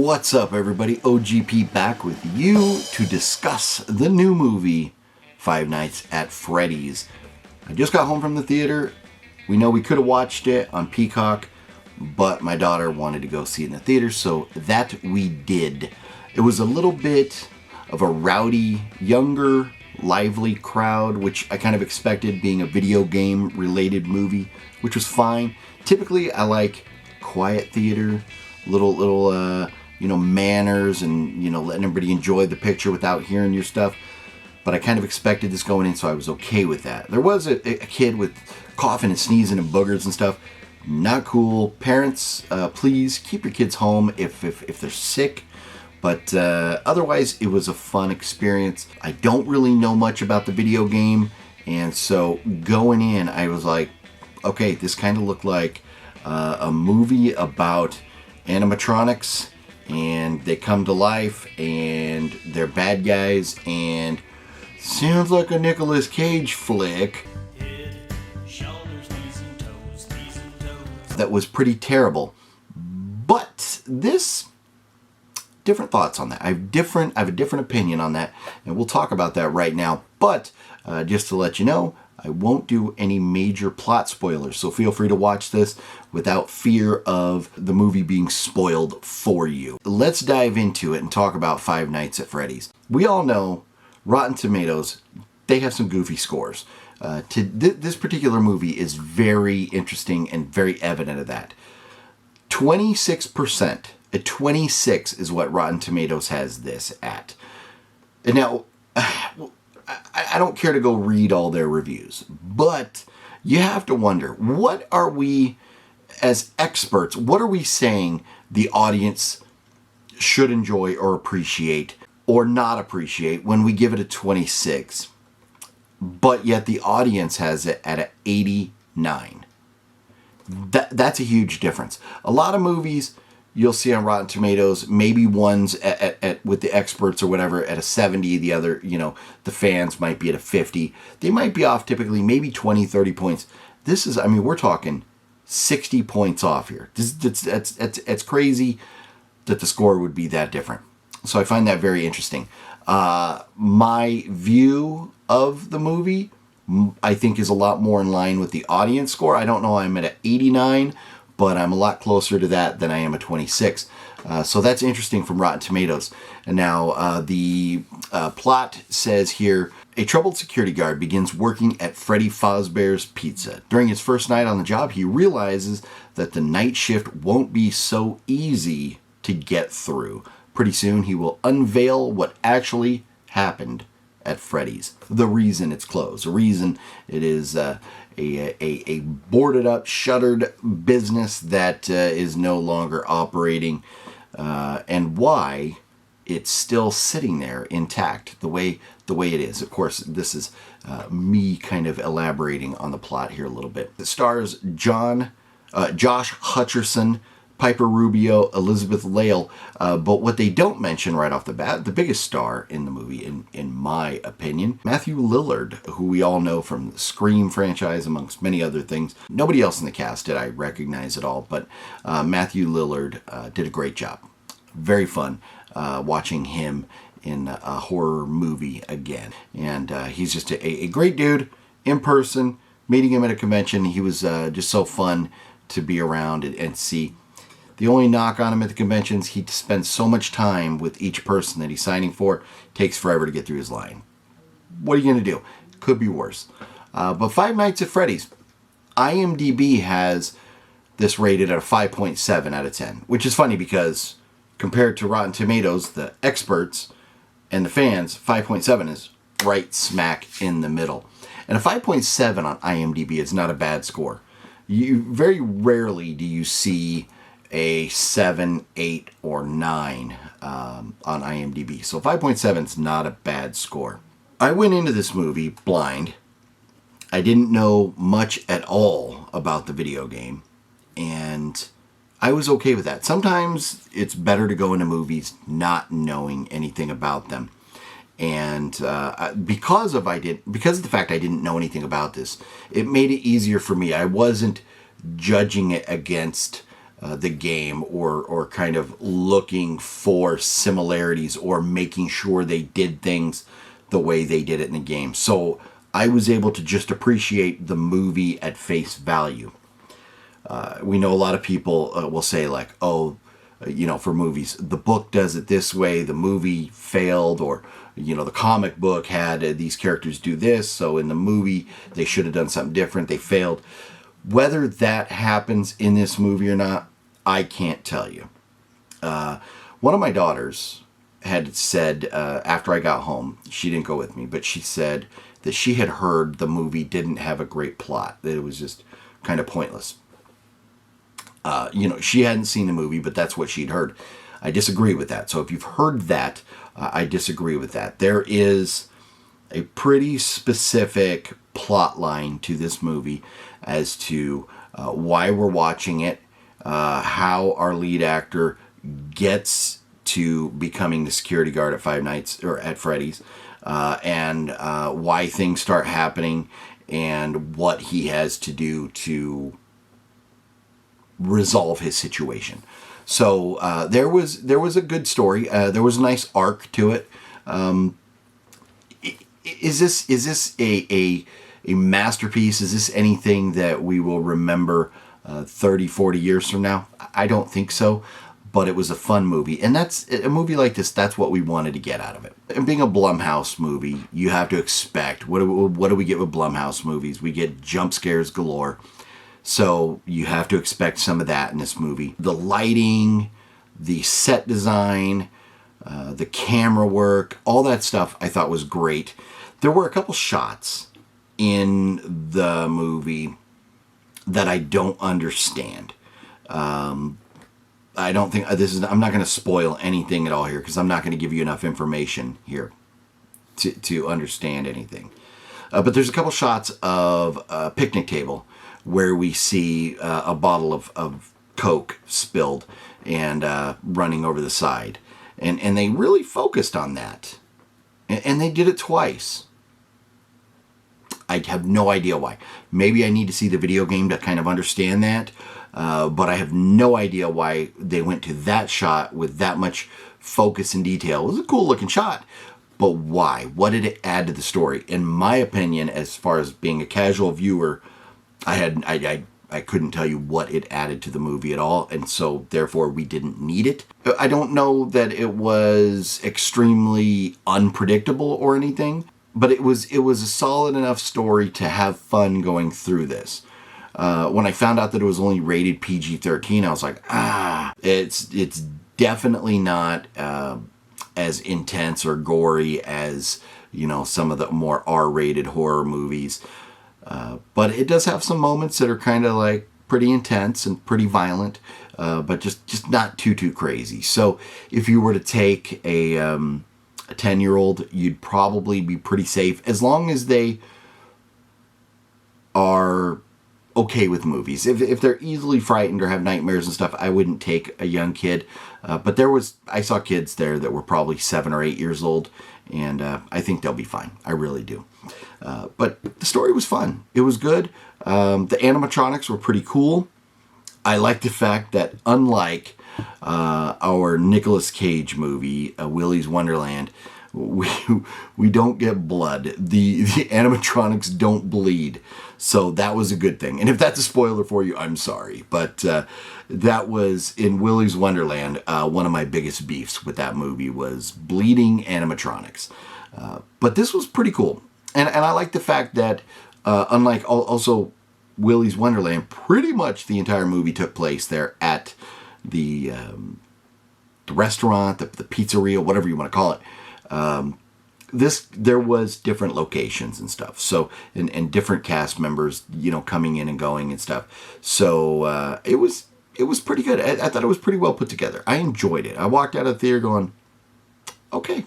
What's up, everybody? OGP back with you to discuss the new movie, Five Nights at Freddy's. I just got home from the theater. We know we could have watched it on Peacock, but my daughter wanted to go see it in the theater, so that we did. It was a little bit of a rowdy, younger, lively crowd, which I kind of expected being a video game related movie, which was fine. Typically, I like quiet theater, little manners and, letting everybody enjoy the picture without hearing your stuff. But I kind of expected this going in, so I was okay with that. There was a kid with coughing and sneezing and boogers and stuff. Not cool. Parents, please keep your kids home if they're sick. But otherwise, it was a fun experience. I don't really know much about the video game, and so going in, I was like, okay, this kind of looked like a movie about animatronics, and they come to life, and they're bad guys, and sounds like a Nicolas Cage flick. Head, shoulders, knees and toes, knees and toes. That was pretty terrible. But this, different thoughts on that. I have a different opinion on that, and we'll talk about that right now. But just to let you know, I won't do any major plot spoilers, so feel free to watch this without fear of the movie being spoiled for you. Let's dive into it and talk about Five Nights at Freddy's. We all know Rotten Tomatoes, they have some goofy scores. This particular movie is very interesting and very evident of that. 26%, a 26 is what Rotten Tomatoes has this at. And now, I don't care to go read all their reviews, but you have to wonder, what are we, as experts, what are we saying the audience should enjoy or appreciate or not appreciate when we give it a 26, but yet the audience has it at an 89? That's a huge difference. A lot of movies you'll see on Rotten Tomatoes, maybe one's at with the experts or whatever at a 70, the other, the fans might be at a 50. They might be off typically maybe 20, 30 points. This is, we're talking 60 points off here. It's crazy that the score would be that different. So I find that very interesting. My view of the movie, I think, is a lot more in line with the audience score. I don't know, I'm at an 89, but I'm a lot closer to that than I am a 26. So that's interesting from Rotten Tomatoes. And now the plot says here, a troubled security guard begins working at Freddy Fazbear's Pizza. During his first night on the job, he realizes that the night shift won't be so easy to get through. Pretty soon, he will unveil what actually happened at Freddy's. The reason it's closed. The reason it is a boarded up, shuttered business that is no longer operating, and why it's still sitting there intact the way it is. Of course, this is me kind of elaborating on the plot here a little bit. It stars Josh Hutcherson, Piper Rubio, Elizabeth Lale, but what they don't mention right off the bat, the biggest star in the movie, in my opinion, Matthew Lillard, who we all know from the Scream franchise, amongst many other things. Nobody else in the cast did I recognize at all, but Matthew Lillard did a great job. Very fun watching him in a horror movie again. And he's just a great dude in person. Meeting him at a convention, he was just so fun to be around and see. The only knock on him at the conventions, he spends so much time with each person that he's signing for, takes forever to get through his line. What are you going to do? Could be worse. But Five Nights at Freddy's, IMDb has this rated at a 5.7 out of 10, which is funny because compared to Rotten Tomatoes, the experts and the fans, 5.7 is right smack in the middle. And a 5.7 on IMDb is not a bad score. Very rarely do you see a 7, 8, or 9 on IMDb. So 5.7 is not a bad score. I went into this movie blind. I didn't know much at all about the video game, and I was okay with that. Sometimes it's better to go into movies not knowing anything about them. And because of the fact I didn't know anything about this, it made it easier for me. I wasn't judging it against the game, or kind of looking for similarities or making sure they did things the way they did it in the game. So I was able to just appreciate the movie at face value. We know a lot of people will say like, oh, for movies, the book does it this way, the movie failed, or, the comic book had these characters do this, so in the movie they should have done something different, they failed. Whether that happens in this movie or not, I can't tell you. One of my daughters had said, after I got home, she didn't go with me, but she said that she had heard the movie didn't have a great plot, that it was just kind of pointless. She hadn't seen the movie, but that's what she'd heard. I disagree with that. So if you've heard that, I disagree with that. There is a pretty specific plot line to this movie as to why we're watching it, how our lead actor gets to becoming the security guard at Five Nights or at Freddy's, and why things start happening, and what he has to do to resolve his situation. So there was a good story. There was a nice arc to it. Is this a masterpiece? Is this anything that we will remember 30, 40 years from now? I don't think so. But it was a fun movie, and that's a movie like this. That's what we wanted to get out of it. And being a Blumhouse movie, you have to expect what do we get with Blumhouse movies? We get jump scares galore. So you have to expect some of that in this movie. The lighting, the set design, the camera work, all that stuff I thought was great. There were a couple shots in the movie that I don't understand. I don't think I'm not going to spoil anything at all here, because I'm not going to give you enough information here to understand anything. But there's a couple shots of a picnic table where we see a bottle of Coke spilled and running over the side. And they really focused on that. And they did it twice. I have no idea why. Maybe I need to see the video game to kind of understand that. But I have no idea why they went to that shot with that much focus and detail. It was a cool looking shot. But why? What did it add to the story? In my opinion, as far as being a casual viewer, I couldn't tell you what it added to the movie at all, and so therefore we didn't need it. I don't know that it was extremely unpredictable or anything, but it was a solid enough story to have fun going through this. When I found out that it was only rated PG-13, I was like, it's definitely not as intense or gory as some of the more R-rated horror movies. But it does have some moments that are kind of like pretty intense and pretty violent, but just not too crazy. So if you were to take a 10-year-old, you'd probably be pretty safe, as long as they are okay with movies. If they're easily frightened or have nightmares and stuff, I wouldn't take a young kid. But I saw kids there that were probably 7 or 8 years old, and I think they'll be fine. I really do. But the story was fun. It was good. The animatronics were pretty cool. I like the fact that, unlike our Nicolas Cage movie, Willy's Wonderland, we don't get blood. The animatronics don't bleed. So that was a good thing. And if that's a spoiler for you, I'm sorry. But that was, in Willy's Wonderland, one of my biggest beefs with that movie was bleeding animatronics. But this was pretty cool. And I like the fact that, unlike also Willy's Wonderland, pretty much the entire movie took place there at the restaurant, the pizzeria, whatever you want to call it. There was different locations and stuff. So, and different cast members, coming in and going and stuff. So, it was pretty good. I thought it was pretty well put together. I enjoyed it. I walked out of the theater going, okay.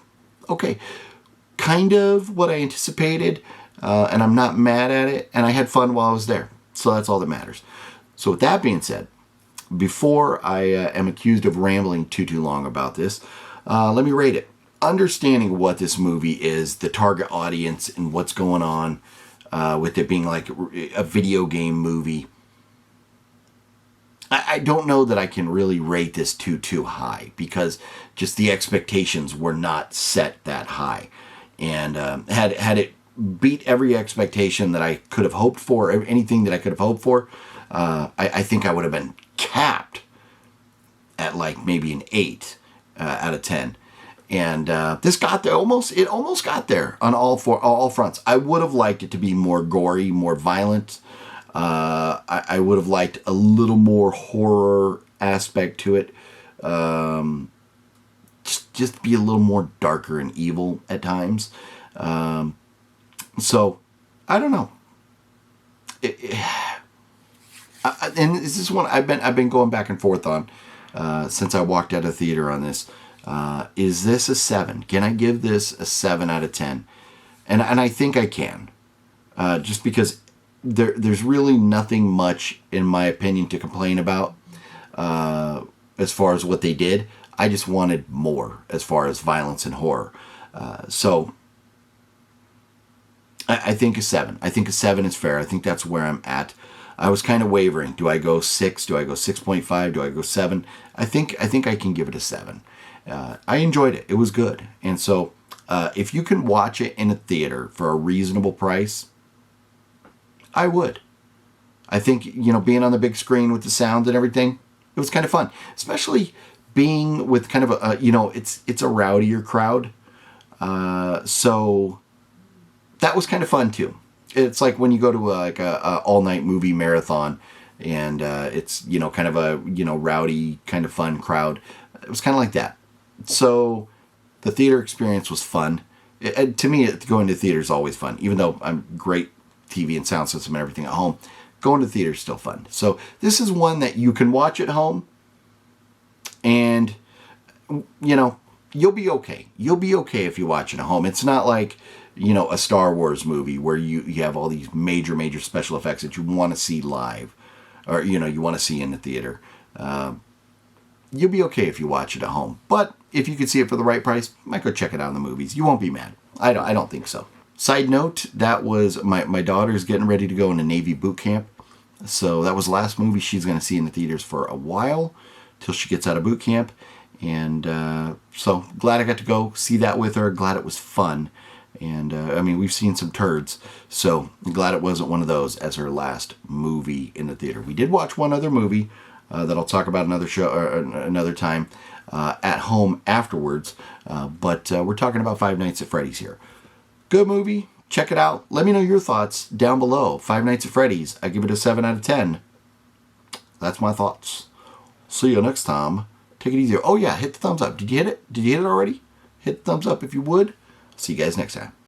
Kind of what I anticipated, and I'm not mad at it, and I had fun while I was there. So that's all that matters. So with that being said, before I am accused of rambling too long about this, let me rate it. Understanding what this movie is, the target audience, and what's going on with it being like a video game movie, I don't know that I can really rate this too high, because just the expectations were not set that high. And had it beat every expectation that I could have hoped for, anything that I could have hoped for, I think I would have been capped at like maybe an 8 out of 10. And this got there it almost got there on all fronts. I would have liked it to be more gory, more violent. I would have liked a little more horror aspect to it. Just be a little more darker and evil at times. So, I don't know. And this is one I've been going back and forth on since I walked out of theater on this. Is this a 7? Can I give this a 7 out of 10? And I think I can. Just because there's really nothing much, in my opinion, to complain about as far as what they did. I just wanted more as far as violence and horror. So I think a 7. I think a 7 is fair. I think that's where I'm at. I was kind of wavering. Do I go 6? Do I go 6.5? Do I go 7? I think I can give it a 7. I enjoyed it. It was good. And so if you can watch it in a theater for a reasonable price, I would. I think, being on the big screen with the sound and everything, it was kind of fun. Especially being with kind of it's a rowdier crowd. So that was kind of fun too. It's like when you go to a all-night movie marathon, and it's kind of a rowdy kind of fun crowd. It was kind of like that. So the theater experience was fun. To me, going to theater is always fun, even though I'm great TV and sound system and everything at home. Going to theater is still fun. So this is one that you can watch at home, and you'll be okay. You'll be okay if you watch it at home. It's not like a Star Wars movie where you have all these major special effects that you want to see live, or you want to see in the theater. You'll be okay if you watch it at home. But if you could see it for the right price, you might go check it out in the movies. You won't be mad. I don't think so. Side note, that was my daughter's getting ready to go into Navy boot camp. So that was the last movie she's going to see in the theaters for a while, till she gets out of boot camp. And so glad I got to go see that with her. Glad it was fun. And we've seen some turds, so I'm glad it wasn't one of those as her last movie in the theater. We did watch one other movie that I'll talk about another time at home afterwards. But we're talking about Five Nights at Freddy's here. Good movie. Check it out. Let me know your thoughts down below. Five Nights at Freddy's. I give it a 7 out of 10. That's my thoughts. See you next time. Take it easy. Oh yeah, hit the thumbs up. Did you hit it? Did you hit it already? Hit the thumbs up if you would. See you guys next time.